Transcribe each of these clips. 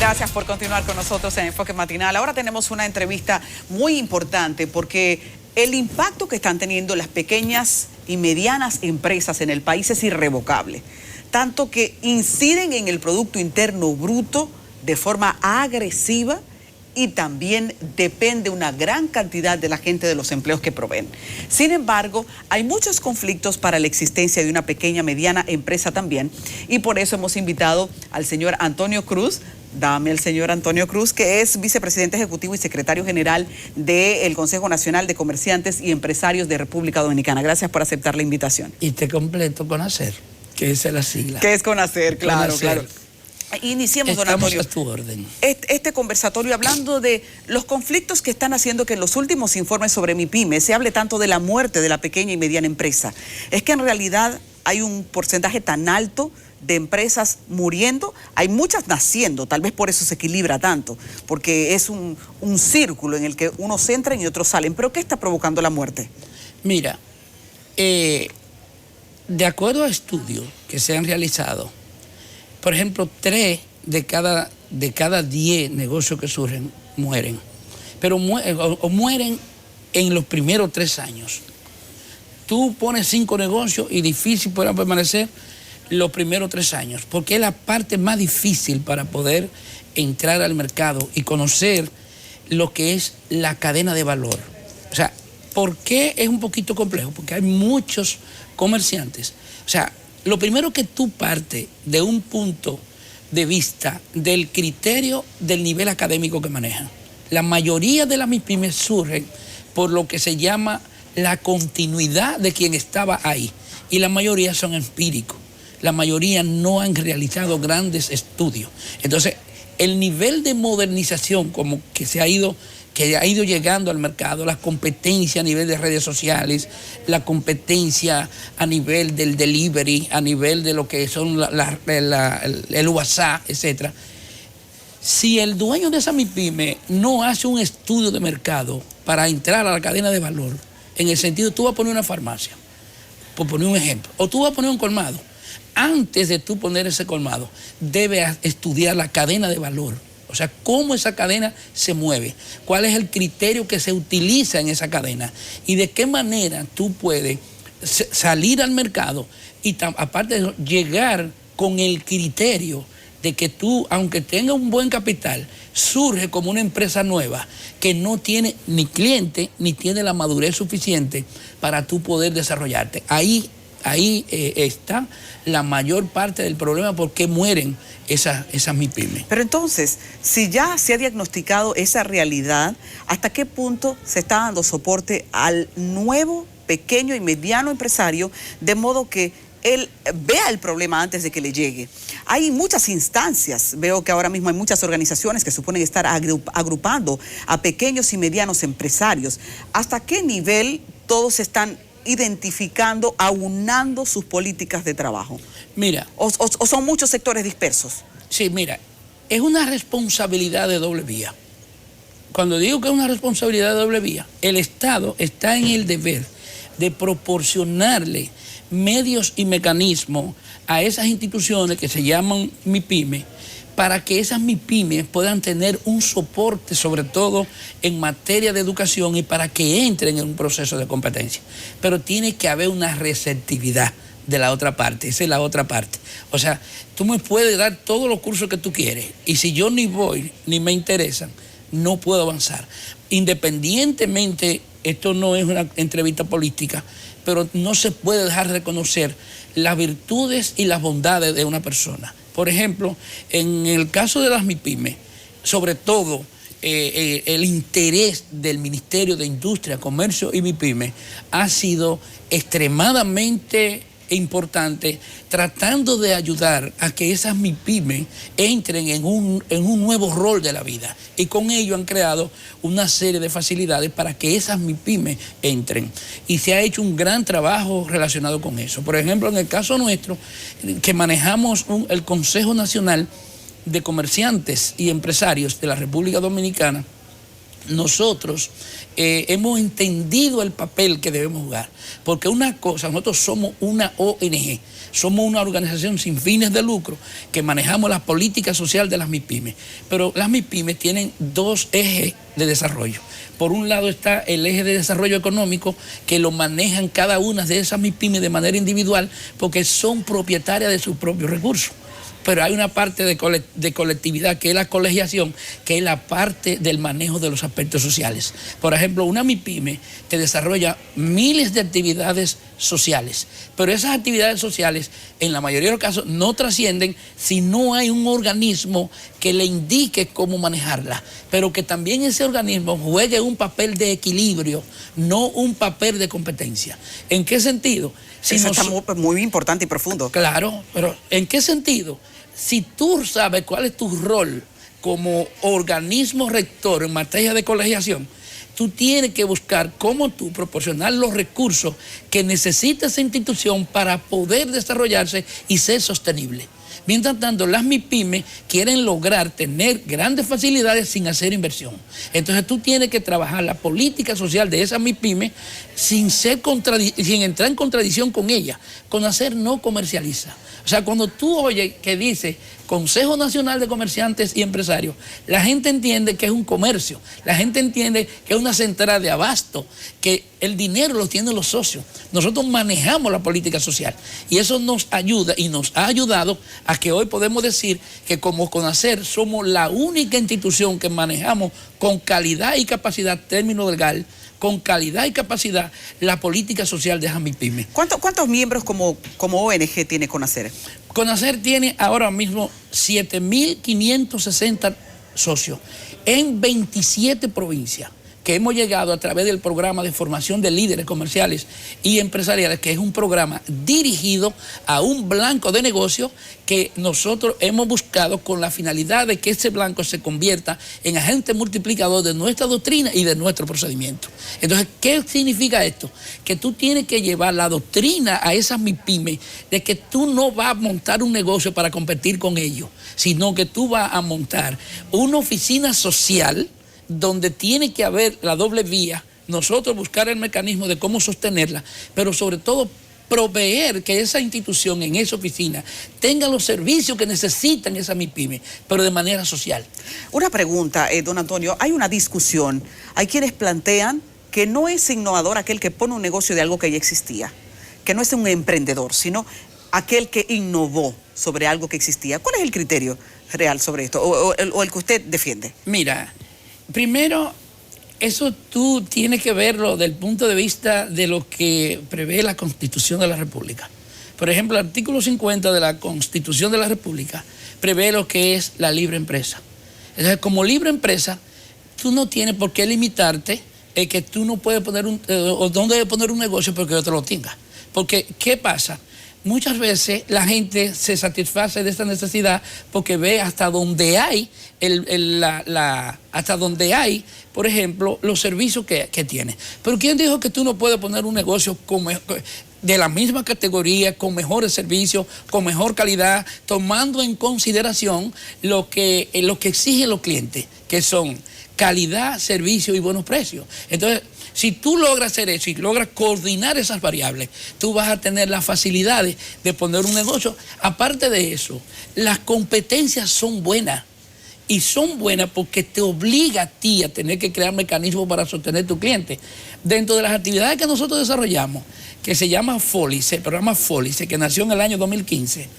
Gracias por continuar con nosotros en Enfoque Matinal. Ahora tenemos una entrevista muy importante porque el impacto que están teniendo las pequeñas y medianas empresas en el país es irrevocable. Tanto que inciden en el Producto Interno Bruto de forma agresiva y también depende una gran cantidad de la gente de los empleos que proveen. Sin embargo, hay muchos conflictos para la existencia de una pequeña, mediana empresa también, y por eso hemos invitado al señor Antonio Cruz. Dame el señor Antonio Cruz, que es vicepresidente ejecutivo y secretario general del Consejo Nacional de Comerciantes y Empresarios de República Dominicana. Gracias por aceptar la invitación. Y te completo CONACER, que esa es la sigla. Que es CONACER, claro, CONACER. claro. Iniciemos, don Antonio, a tu orden. Este conversatorio hablando de los conflictos que están haciendo que en los últimos informes sobre MIPYME se hable tanto de la muerte de la pequeña y mediana empresa. Es que en realidad hay un porcentaje tan alto de empresas muriendo, hay muchas naciendo, tal vez por eso se equilibra tanto, porque es un círculo en el que unos entran y otros salen. ¿Pero qué está provocando la muerte? Mira, de acuerdo a estudios que se han realizado, por ejemplo, 3 de cada 10 negocios que surgen mueren, pero mueren en los primeros 3 años. Tú pones 5 negocios y difícil podrá permanecer los primeros 3 años, porque es la parte más difícil para poder entrar al mercado y conocer lo que es la cadena de valor. O sea, ¿por qué es un poquito complejo? Porque hay muchos comerciantes. O sea, lo primero que tú partes de un punto de vista del criterio del nivel académico que manejan. La mayoría de las MIPYMES surgen por lo que se llama la continuidad de quien estaba ahí. Y la mayoría son empíricos. La mayoría no han realizado grandes estudios. Entonces, el nivel de modernización como que ha ido llegando al mercado, la competencia a nivel de redes sociales, la competencia a nivel del delivery, a nivel de lo que son el WhatsApp, etc. Si el dueño de esa MIPYME no hace un estudio de mercado para entrar a la cadena de valor, en el sentido, tú vas a poner una farmacia, por poner un ejemplo, o tú vas a poner un colmado. Antes de tú poner ese colmado, debes estudiar la cadena de valor. O sea, cómo esa cadena se mueve, cuál es el criterio que se utiliza en esa cadena y de qué manera tú puedes salir al mercado y aparte de eso, llegar con el criterio de que tú, aunque tengas un buen capital, surge como una empresa nueva que no tiene ni cliente ni tiene la madurez suficiente para tú poder desarrollarte. Ahí está la mayor parte del problema, porque mueren esas MIPYMES. Pero entonces, si ya se ha diagnosticado esa realidad, ¿hasta qué punto se está dando soporte al nuevo, pequeño y mediano empresario, de modo que él vea el problema antes de que le llegue? Hay muchas instancias, veo que ahora mismo hay muchas organizaciones que suponen estar agrupando a pequeños y medianos empresarios. ¿Hasta qué nivel todos están identificando, aunando sus políticas de trabajo? Mira. ¿O son muchos sectores dispersos? Sí, mira, es una responsabilidad de doble vía. Cuando digo que es una responsabilidad de doble vía, el Estado está en el deber de proporcionarle medios y mecanismos a esas instituciones que se llaman MIPYME, para que esas MIPYMES puedan tener un soporte, sobre todo en materia de educación, y para que entren en un proceso de competencia. Pero tiene que haber una receptividad de la otra parte, esa es la otra parte. O sea, tú me puedes dar todos los cursos que tú quieres, y si yo ni voy, ni me interesan, no puedo avanzar. Independientemente, esto no es una entrevista política, pero no se puede dejar de reconocer las virtudes y las bondades de una persona. Por ejemplo, en el caso de las MIPYMES, sobre todo el interés del Ministerio de Industria, Comercio y MIPYMES ha sido extremadamente importante, tratando de ayudar a que esas MIPYMES entren en un nuevo rol de la vida, y con ello han creado una serie de facilidades para que esas MIPYMES entren, y se ha hecho un gran trabajo relacionado con eso. Por ejemplo, en el caso nuestro, que manejamos el Consejo Nacional de Comerciantes y Empresarios de la República Dominicana, nosotros hemos entendido el papel que debemos jugar. Porque una cosa, nosotros somos una ONG, somos una organización sin fines de lucro que manejamos la política social de las MIPYMES. Pero las MIPYMES tienen dos ejes de desarrollo. Por un lado está el eje de desarrollo económico, que lo manejan cada una de esas MIPYMES de manera individual porque son propietarias de sus propios recursos. Pero hay una parte de colectividad, que es la colegiación, que es la parte del manejo de los aspectos sociales. Por ejemplo, una MIPYME te desarrolla miles de actividades sociales, pero esas actividades sociales, en la mayoría de los casos, no trascienden si no hay un organismo que le indique cómo manejarla, pero que también ese organismo juegue un papel de equilibrio, no un papel de competencia. ¿En qué sentido? Eso está muy importante y profundo. Claro, pero ¿en qué sentido? Si tú sabes cuál es tu rol como organismo rector en materia de colegiación, tú tienes que buscar cómo tú proporcionar los recursos que necesita esa institución para poder desarrollarse y ser sostenible. Mientras tanto, las MIPYMES quieren lograr tener grandes facilidades sin hacer inversión. Entonces tú tienes que trabajar la política social de esas MIPYMEs sin entrar en contradicción con ella, con hacer no comercializa. O sea, cuando tú oyes que dice Consejo Nacional de Comerciantes y Empresarios, la gente entiende que es un comercio, la gente entiende que es una central de abasto, que el dinero lo tienen los socios. Nosotros manejamos la política social y eso nos ayuda y nos ha ayudado a que hoy podemos decir que como CONACER somos la única institución que manejamos con calidad y capacidad, término legal, con calidad y capacidad, la política social de MIPYMES. ¿Cuántos miembros como ONG tiene CONACER? CONACER tiene ahora mismo 7.560 socios en 27 provincias, que hemos llegado a través del programa de formación de líderes comerciales y empresariales, que es un programa dirigido a un blanco de negocio que nosotros hemos buscado con la finalidad de que ese blanco se convierta en agente multiplicador de nuestra doctrina y de nuestro procedimiento. Entonces, ¿qué significa esto? Que tú tienes que llevar la doctrina a esas MIPYMEs de que tú no vas a montar un negocio para competir con ellos, sino que tú vas a montar una oficina social donde tiene que haber la doble vía, nosotros buscar el mecanismo de cómo sostenerla, pero sobre todo proveer que esa institución en esa oficina tenga los servicios que necesitan esa MIPYME, pero de manera social. Una pregunta, don Antonio, hay una discusión, hay quienes plantean que no es innovador aquel que pone un negocio de algo que ya existía, que no es un emprendedor, sino aquel que innovó sobre algo que existía. ¿Cuál es el criterio real sobre esto o el que usted defiende? Mira, primero, eso tú tienes que verlo desde el punto de vista de lo que prevé la Constitución de la República. Por ejemplo, el artículo 50 de la Constitución de la República prevé lo que es la libre empresa. Entonces, como libre empresa, tú no tienes por qué limitarte que tú no puedes poner o no debes poner un negocio porque otro lo tenga. Porque, ¿qué pasa? Muchas veces la gente se satisface de esta necesidad porque ve hasta donde hay, hasta donde hay, por ejemplo, los servicios que tiene. Pero ¿quién dijo que tú no puedes poner un negocio de la misma categoría, con mejores servicios, con mejor calidad, tomando en consideración lo que exigen los clientes, que son calidad, servicio y buenos precios? Entonces, si tú logras hacer eso y logras coordinar esas variables, tú vas a tener las facilidades de poner un negocio. Aparte de eso, las competencias son buenas. Y son buenas porque te obliga a ti a tener que crear mecanismos para sostener a tu cliente. Dentro de las actividades que nosotros desarrollamos, que se llama FOLICE, el programa FOLICE, que nació en el año 2015,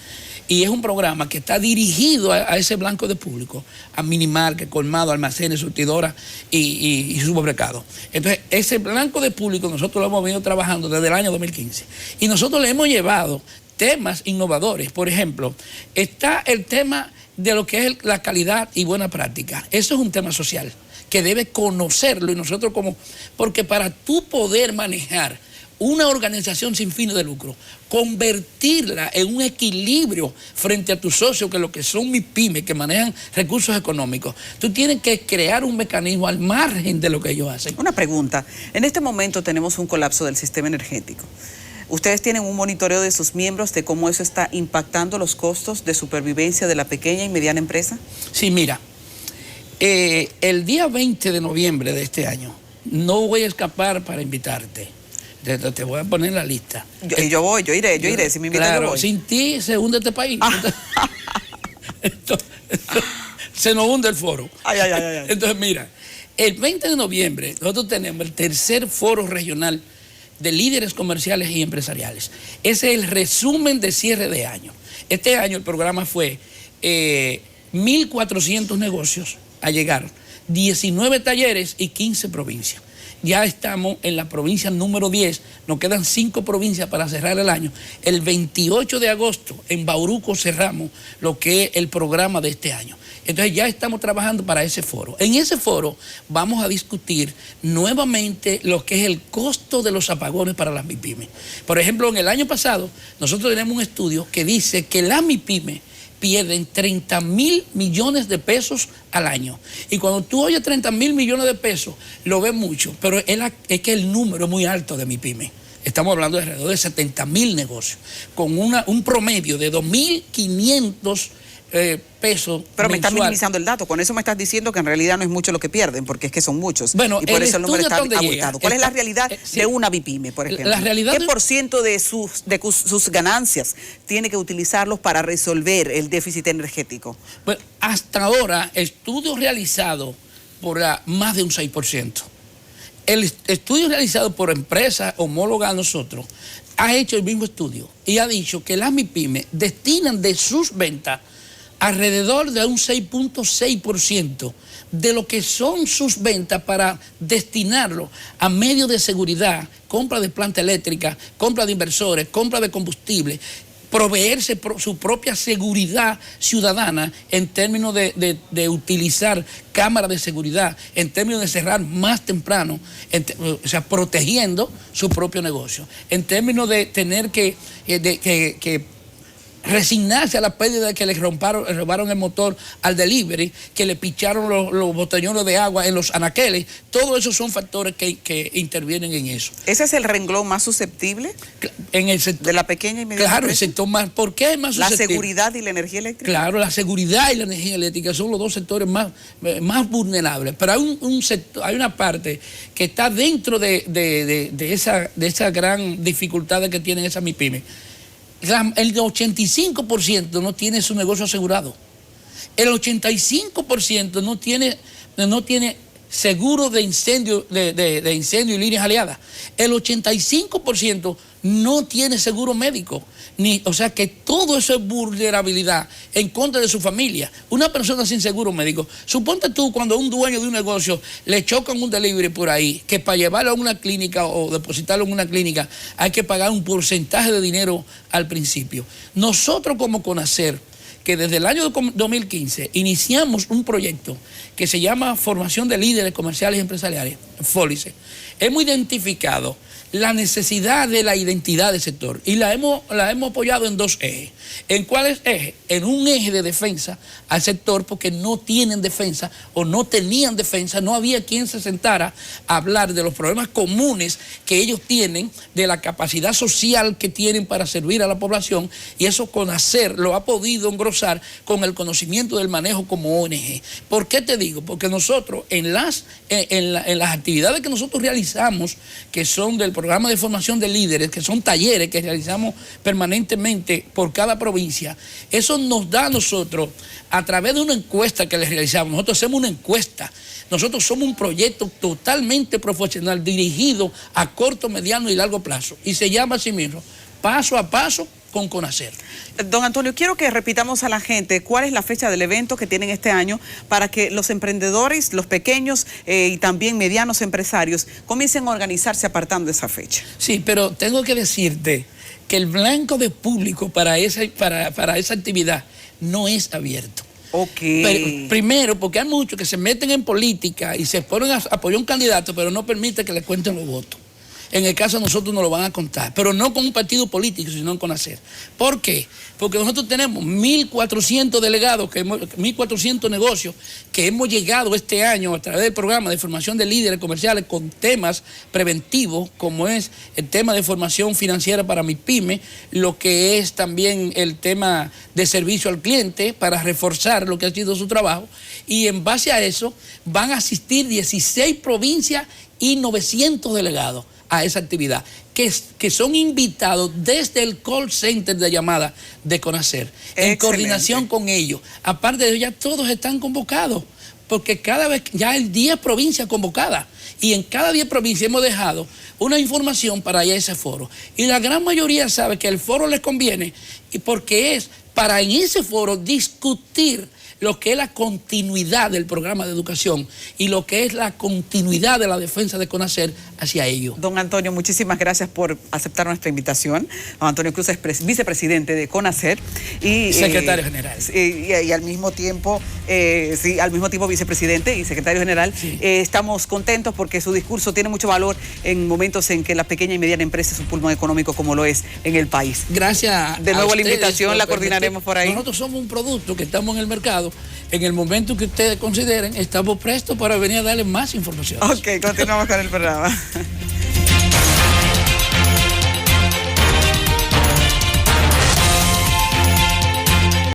y es un programa que está dirigido a ese blanco de público, a minimarket, colmado, almacenes, surtidoras y supermercados. Entonces, ese blanco de público nosotros lo hemos venido trabajando desde el año 2015. Y nosotros le hemos llevado temas innovadores. Por ejemplo, está el tema de lo que es la calidad y buena práctica. Eso es un tema social que debe conocerlo y nosotros porque para tú poder manejar una organización sin fines de lucro, convertirla en un equilibrio frente a tus socios, que lo que son MIPYMEs, que manejan recursos económicos, tú tienes que crear un mecanismo al margen de lo que ellos hacen. Una pregunta, en este momento tenemos un colapso del sistema energético. ¿Ustedes tienen un monitoreo de sus miembros de cómo eso está impactando los costos de supervivencia de la pequeña y mediana empresa? Sí, mira, El día 20 de noviembre de este año, no voy a escapar para invitarte. Te voy a poner en la lista. Yo iré, si me invitan claro, yo voy. sin ti se hunde este país. Se nos hunde el foro. Ay. Entonces, mira, el 20 de noviembre nosotros tenemos el tercer foro regional de líderes comerciales y empresariales. Ese es el resumen de cierre de año. Este año el programa fue 1.400 negocios a llegar, 19 talleres y 15 provincias. Ya estamos en la provincia número 10, nos quedan 5 provincias para cerrar el año. El 28 de agosto en Bauruco cerramos lo que es el programa de este año. Entonces ya estamos trabajando para ese foro. En ese foro vamos a discutir nuevamente lo que es el costo de los apagones para las MIPYME. Por ejemplo, en el año pasado nosotros tenemos un estudio que dice que las MIPYME pierden 30.000 millones de pesos al año. Y cuando tú oyes 30.000 millones de pesos, lo ves mucho, pero es que el número es muy alto de MIPYME. Estamos hablando de alrededor de 70.000 negocios, con un promedio de 2.500 pesos. Pero me estás mensual. minimizando el dato. Con eso me estás diciendo que en realidad no es mucho lo que pierden, porque es que son muchos. Bueno, y por eso el número está abultado. llega, ¿Cuál es la realidad de una MIPYME, por ejemplo? La realidad ¿Qué por ciento de sus ganancias tiene que utilizarlos para resolver el déficit energético? Bueno, hasta ahora, estudios realizados por más de un 6%. El estudio realizado por empresas homólogas a nosotros ha hecho el mismo estudio y ha dicho que las MIPYME destinan de sus ventas alrededor de un 6.6% de lo que son sus ventas para destinarlo a medios de seguridad, compra de planta eléctrica, compra de inversores, compra de combustible, proveerse su propia seguridad ciudadana en términos de utilizar cámaras de seguridad, en términos de cerrar más temprano, o sea, protegiendo su propio negocio, en términos de tener que resignarse a la pérdida de que le robaron el motor al delivery, que le picharon los botellones de agua en los anaqueles. Todos esos son factores que intervienen en eso. ¿Ese es el renglón más susceptible en el sector, de la pequeña y mediana claro, empresa? El sector más. ¿Por qué es más susceptible? La seguridad y la energía eléctrica. Claro, la seguridad y la energía eléctrica son los dos sectores más vulnerables. Pero hay un sector, hay una parte que está dentro de esa gran dificultad que tienen esas MIPYME. El 85% no tiene su negocio asegurado. El 85% no tiene seguro de incendio, de incendio y líneas aliadas. El 85% no tiene seguro médico. O sea que todo eso es vulnerabilidad en contra de su familia. Una persona sin seguro médico, suponte tú cuando a un dueño de un negocio le chocan un delivery por ahí, que para llevarlo a una clínica o depositarlo en una clínica hay que pagar un porcentaje de dinero al principio. Nosotros como CONACER, que desde el año 2015 iniciamos un proyecto que se llama Formación de Líderes Comerciales y Empresariales, FOLICE, hemos identificado la necesidad de la identidad del sector y la hemos apoyado en 2 ejes. ¿En cuáles ejes? En un eje de defensa al sector, porque no tienen defensa o no tenían defensa, no había quien se sentara a hablar de los problemas comunes que ellos tienen, de la capacidad social que tienen para servir a la población, y eso CONACER lo ha podido engrosar con el conocimiento del manejo como ONG. ¿Por qué te digo? Porque nosotros en las actividades que nosotros realizamos, que son del programa de formación de líderes, que son talleres que realizamos permanentemente por cada provincia, eso nos da a nosotros, a través de una encuesta que les realizamos, nosotros hacemos una encuesta, nosotros somos un proyecto totalmente profesional dirigido a corto, mediano y largo plazo, y se llama así mismo, Paso a Paso con CONACER. Don Antonio, quiero que repitamos a la gente cuál es la fecha del evento que tienen este año para que los emprendedores, los pequeños y también medianos empresarios comiencen a organizarse apartando esa fecha. Sí, pero tengo que decirte que el blanco de público para esa actividad no es abierto. Ok. Pero, primero, porque hay muchos que se meten en política y se ponen a apoyar a un candidato, pero no permite que le cuenten los votos. En el caso de nosotros nos lo van a contar, pero no con un partido político, sino con CONACER. ¿Por qué? Porque nosotros tenemos 1.400 delegados, 1.400 negocios que hemos llegado este año a través del programa de formación de líderes comerciales con temas preventivos, como es el tema de formación financiera para MIPYME, lo que es también el tema de servicio al cliente para reforzar lo que ha sido su trabajo, y en base a eso van a asistir 16 provincias y 900 delegados a esa actividad, que son invitados desde el call center de llamada de CONACER, en coordinación con ellos. Aparte de ello, ya todos están convocados, porque cada vez ya hay 10 provincias convocadas, y en cada 10 provincias hemos dejado una información para ir a ese foro. Y la gran mayoría sabe que el foro les conviene, y porque es para en ese foro discutir lo que es la continuidad del programa de educación y lo que es la continuidad de la defensa de CONACER hacia ello. Don Antonio, muchísimas gracias por aceptar nuestra invitación. Don Antonio Cruz es vicepresidente de CONACER y secretario general. Y al mismo tiempo, vicepresidente y secretario general. Sí. Estamos contentos porque su discurso tiene mucho valor en momentos en que la pequeña y mediana empresa es un pulmón económico como lo es en el país. Gracias. De nuevo la invitación la coordinaremos por ahí. Nosotros somos un producto que estamos en el mercado. En el momento que ustedes consideren, estamos prestos para venir a darles más información. Ok, continuamos con el programa.